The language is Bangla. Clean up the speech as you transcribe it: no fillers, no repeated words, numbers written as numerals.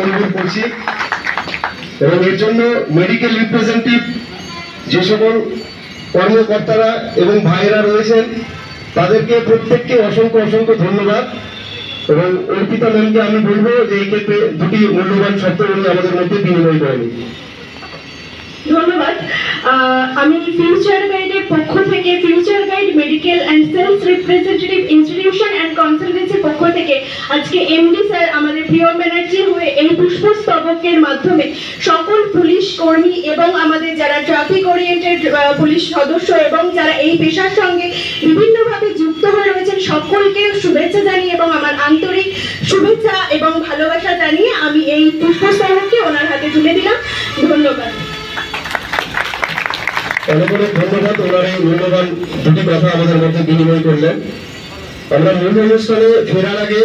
অনুভব করছি এবং এর জন্য মেডিকেল রিপ্রেজেন্টেটিভ যে সকল কর্মকর্তারা এবং ভাইয়েরা রয়েছেন তাদেরকে প্রত্যেককে অসংখ্য অসংখ্য ধন্যবাদ। এবং অর্পিতা ম্যামকে আমি বলবো যে এই ক্ষেত্রে দুটি মূল্যবান শব্দ উনি আমাদের মধ্যে বিনিময় করেন। ধন্যবাদ। আমি ফিউচার গাইডের পক্ষ থেকে Future Guide medical and sales representative institution and কনসালটেন্সির পক্ষ থেকে আজকে এমডি স্যার আমাদের প্রিয় ব্যানার্জি হয়ে এই পুষ্পস্তবকের মাধ্যমে সকল পুলিশ কর্মী এবং আমাদের যারা ট্রাফিক ওরিয়েন্টেড পুলিশ সদস্য এবং যারা এই পেশার সঙ্গে বিভিন্নভাবে যুক্ত হয়ে রয়েছেন সকলকে শুভেচ্ছা জানিয়ে এবং আমার আন্তরিক শুভেচ্ছা এবং ভালোবাসা জানিয়ে আমি এই পুষ্পস্তবককে ওনার হাতে তুলে দিলাম। ধন্যবাদ। অনেক অনেক ধন্যবাদ। ওনার এই মূল্যবান দুটি কথা আমাদের মধ্যে বিনিময় করলেন। আমরা মূল অনুষ্ঠানে ফেরার আগে